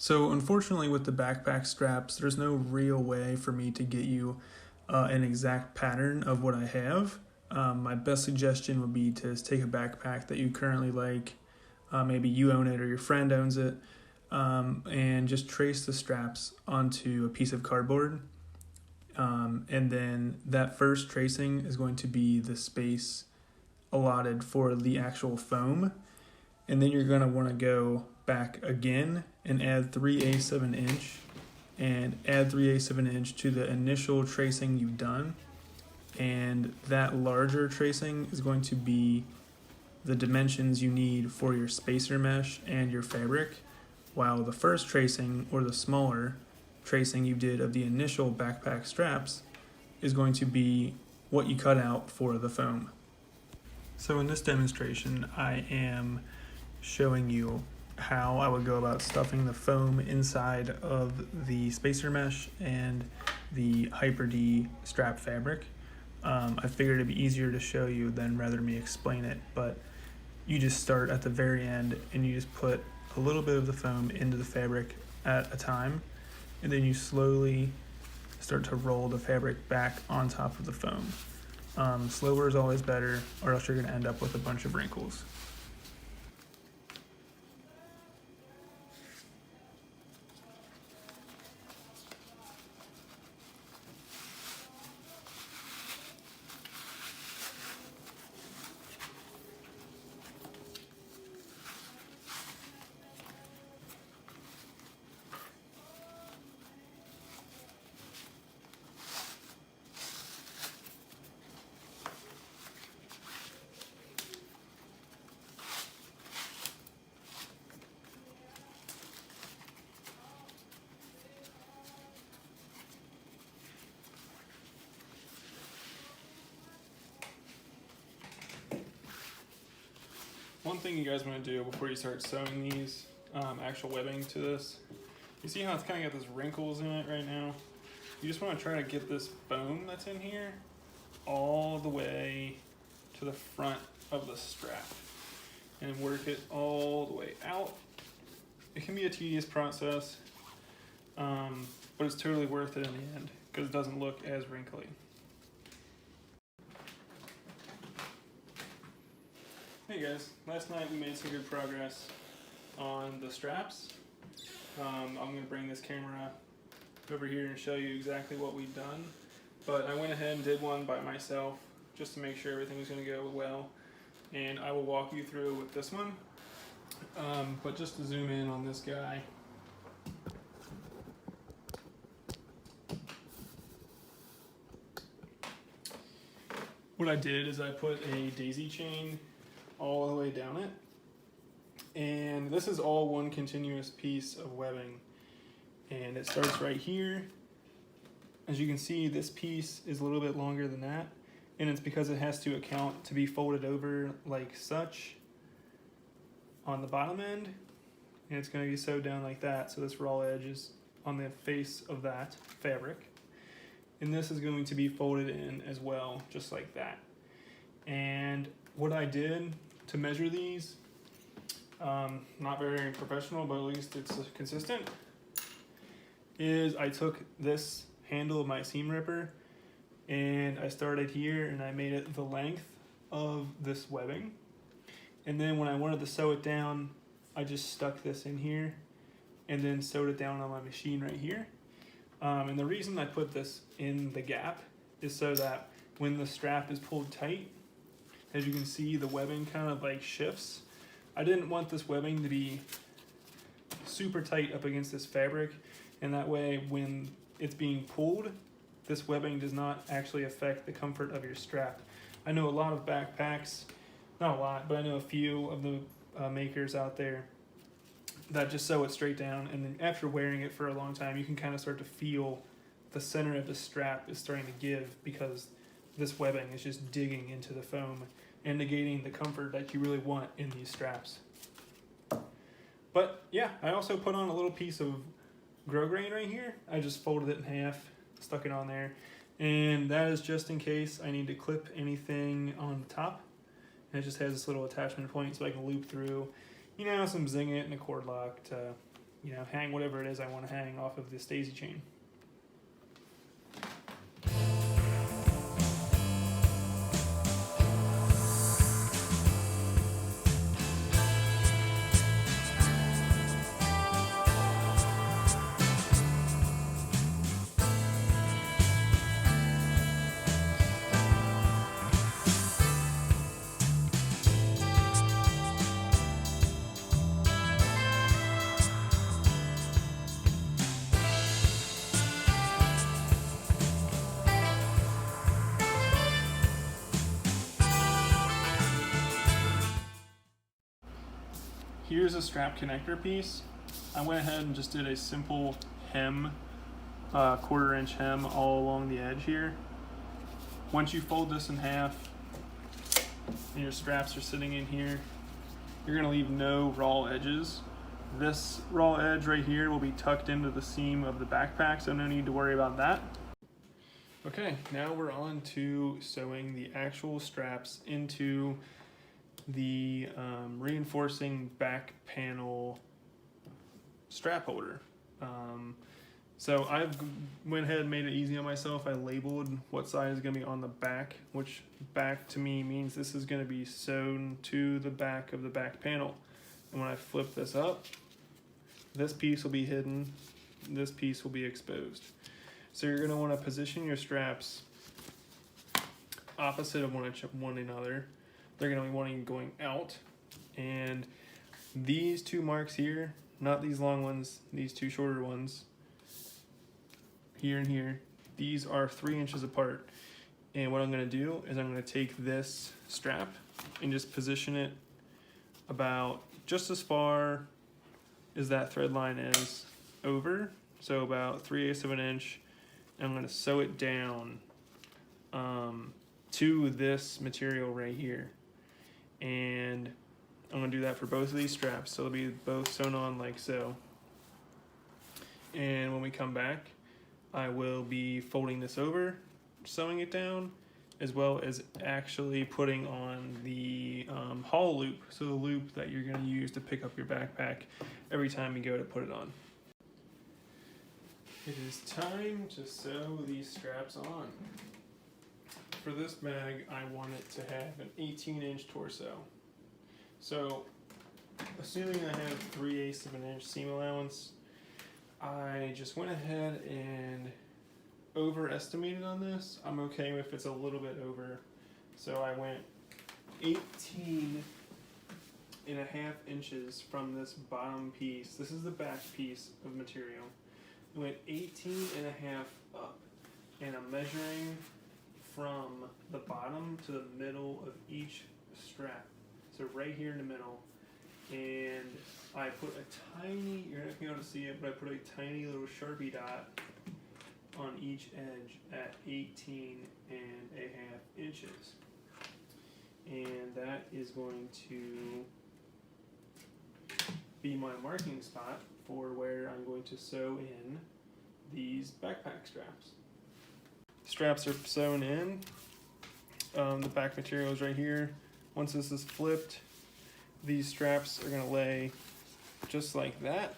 So unfortunately with the backpack straps, there's no real way for me to get you an exact pattern of what I have. My best suggestion would be to take a backpack that you currently like, maybe you own it or your friend owns it, and just trace the straps onto a piece of cardboard. And then that first tracing is going to be the space allotted for the actual foam. And then you're going to want to go back again and add 3/8 of an inch and add 3/8 of an inch to the initial tracing you've done. And that larger tracing is going to be the dimensions you need for your spacer mesh and your fabric, while the first tracing, or the smaller tracing you did of the initial backpack straps, is going to be what you cut out for the foam. So in this demonstration, I am showing you how I would go about stuffing the foam inside of the spacer mesh and the Hyper D strap fabric. I figured it'd be easier to show you than rather me explain it, but you just start at the very end and you just put a little bit of the foam into the fabric at a time, and then you slowly start to roll the fabric back on top of the foam. Slower is always better, or else you're going to end up with a bunch of wrinkles. One thing you guys want to do before you start sewing these actual webbing to this, you see how it's kind of got those wrinkles in it right now? You just want to try to get this foam that's in here all the way to the front of the strap and work it all the way out. It can be a tedious process, but it's totally worth it in the end because it doesn't look as wrinkly. Hey guys, last night we made some good progress on the straps. I'm going to bring this camera over here and show you exactly what we've done. But I went ahead and did one by myself just to make sure everything was going to go well. And I will walk you through with this one. But just to zoom in on this guy. What I did is I put a daisy chain all the way down it, and this is all one continuous piece of webbing, and it starts right here. As you can see, this piece is a little bit longer than that, and it's because it has to account to be folded over like such on the bottom end, and it's going to be sewed down like that, so this raw edge is on the face of that fabric, and this is going to be folded in as well, just like that. And what I did to measure these, not very professional, but at least it's consistent, is I took this handle of my seam ripper and I started here and I made it the length of this webbing. And then when I wanted to sew it down, I just stuck this in here and then sewed it down on my machine right here. And the reason I put this in the gap is so that when the strap is pulled tight, as you can see, the webbing kind of like shifts. I didn't want this webbing to be super tight up against this fabric, and that way when it's being pulled, this webbing does not actually affect the comfort of your strap. I know a lot of backpacks, not a lot, but I know a few of the makers out there that just sew it straight down, and then after wearing it for a long time, you can kind of start to feel the center of the strap is starting to give because this webbing is just digging into the foam and negating the comfort that you really want in these straps. But yeah, I also put on a little piece of grosgrain right here. I just folded it in half, stuck it on there, and that is just in case I need to clip anything on the top. And it just has this little attachment point so I can loop through, you know, some zing it and a cord lock to you know, hang whatever it is I want to hang off of this daisy chain. Here's a strap connector piece. I went ahead and just did a simple hem, 1/4 inch hem all along the edge here. Once you fold this in half and your straps are sitting in here, you're gonna leave no raw edges. This raw edge right here will be tucked into the seam of the backpack, so no need to worry about that. Okay, now we're on to sewing the actual straps into the reinforcing back panel strap holder. So I've went ahead and made it easy on myself. I labeled what side is going to be on the back, which back to me means this is going to be sewn to the back of the back panel. And when I flip this up, this piece will be hidden, this piece will be exposed. So you're going to want to position your straps opposite of one another. They're going to be wanting going out, and these two marks here, not these long ones, these two shorter ones, here and here, these are 3 inches apart. And what I'm going to do is I'm going to take this strap and just position it about just as far as that thread line is over, so about 3/8 of an inch. I'm going to sew it down to this material right here. And I'm going to do that for both of these straps, so they'll be both sewn on like so. And when we come back, I will be folding this over, sewing it down, as well as actually putting on the haul loop, so the loop that you're going to use to pick up your backpack every time you go to put it on. It is time to sew these straps on. For this bag, I want it to have an 18-inch torso. So, assuming I have 3/8 of an inch seam allowance, I just went ahead and overestimated on this. I'm okay if it's a little bit over. So I went 18 and a half inches from this bottom piece. This is the back piece of material. I went 18 and a half up, and I'm measuring from the bottom to the middle of each strap. So right here in the middle. And I put a tiny, you're not going to be able to see it, but I put a tiny little Sharpie dot on each edge at 18 and a half inches. And that is going to be my marking spot for where I'm going to sew in these backpack straps. Straps are sewn in. The back material is right here. Once this is flipped, these straps are going to lay just like that.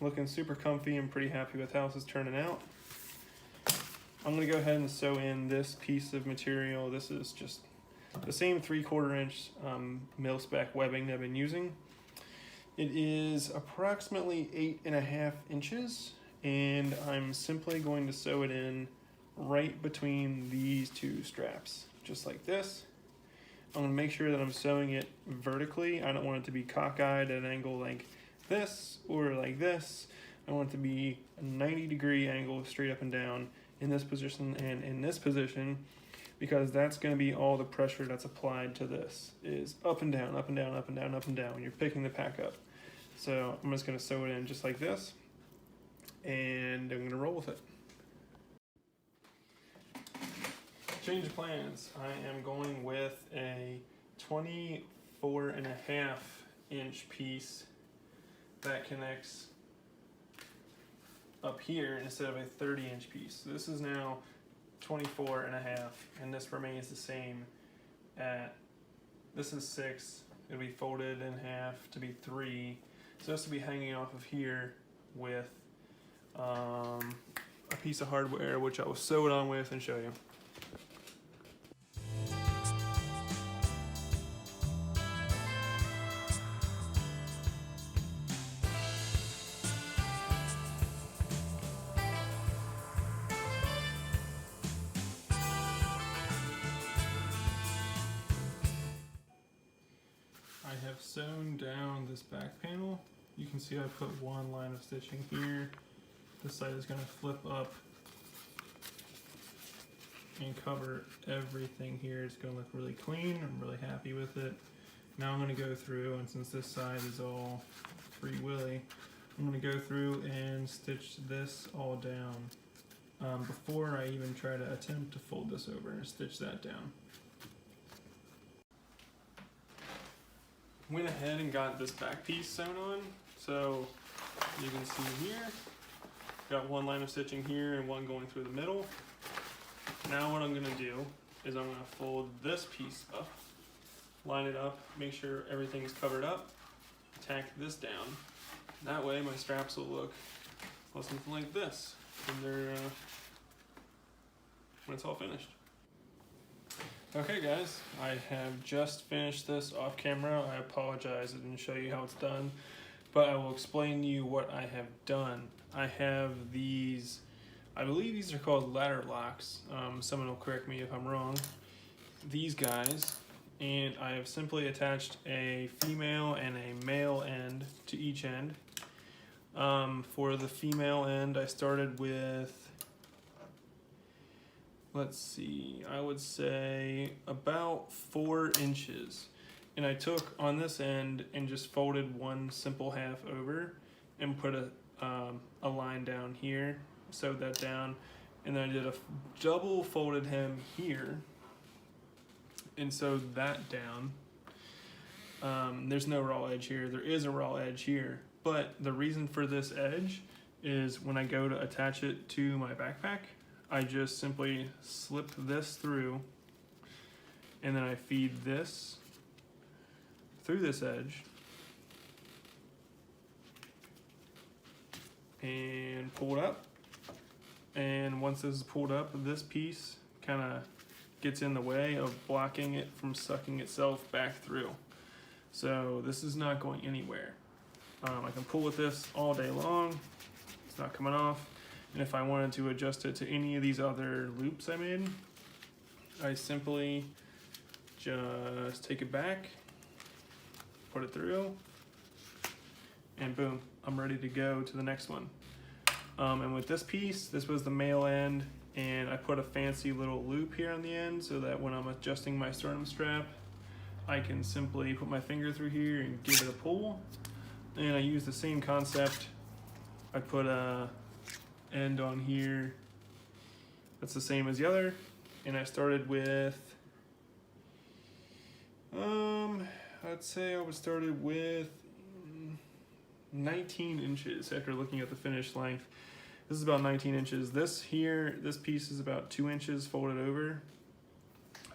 Looking super comfy and pretty happy with how this is turning out. I'm going to go ahead and sew in this piece of material. This is just the same 3/4 inch mil-spec webbing that I've been using. It is approximately 8.5 inches, and I'm simply going to sew it in right between these two straps, just like this. I'm going to make sure that I'm sewing it vertically. I don't want it to be cockeyed at an angle like this or like this. I want it to be a 90-degree angle straight up and down in this position and in this position, because that's going to be all the pressure that's applied to this, is up and down, up and down, up and down, up and down when you're picking the pack up. So I'm just going to sew it in just like this, and I'm going to roll with it. Change of plans. I am going with a 24.5 inch piece that connects up here instead of a 30-inch piece. So this is now 24.5, and this remains the same at, this is 6, it'll be folded in half to be 3. It's supposed to be hanging off of here with a piece of hardware, which I will sew it on with and show you. I have sewn down this back panel. You can see I put one line of stitching here. This side is going to flip up and cover everything here. It's going to look really clean. I'm really happy with it. Now I'm going to go through, and since this side is all free willy, I'm going to go through and stitch this all down before I even try to attempt to fold this over and stitch that down. Went ahead and got this back piece sewn on. So you can see here, got one line of stitching here and one going through the middle. Now what I'm gonna do is I'm gonna fold this piece up, line it up, make sure everything's covered up, tack this down. That way my straps will look something like this when it's all finished. Okay guys, I have just finished this off camera. I apologize I didn't show you how it's done, but I will explain to you what I have done. I have these, I believe these are called ladder locks. Someone will correct me if I'm wrong. These guys, and I have simply attached a female and a male end to each end. For the female end, I started with, let's see, I would say about 4 inches. And I took on this end and just folded one simple half over and put a line down here, sewed that down, and then I did a double folded hem here and sewed that down. There's no raw edge here. There is a raw edge here, but the reason for this edge is when I go to attach it to my backpack, I just simply slip this through and then I feed this through this edge and pull it up. And once this is pulled up, this piece kind of gets in the way of blocking it from sucking itself back through. So this is not going anywhere. I can pull with this all day long. It's not coming off. And if I wanted to adjust it to any of these other loops I made, I simply just take it back, put it through, and boom, I'm ready to go to the next one. And with this piece, this was the male end, and I put a fancy little loop here on the end so that when I'm adjusting my sternum strap, I can simply put my finger through here and give it a pull. And I use the same concept. I put a end on here that's the same as the other, and I started with I'd say I was started with 19 inches after looking at the finished length. This is about 19 inches. This piece is about 2 inches folded over,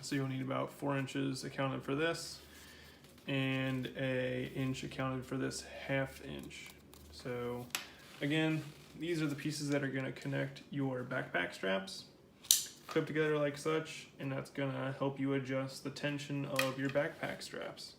so you'll need about 4 inches accounted for this and an inch accounted for this ½ inch. So again, these are the pieces that are going to connect your backpack straps, clip together like such, and that's going to help you adjust the tension of your backpack straps.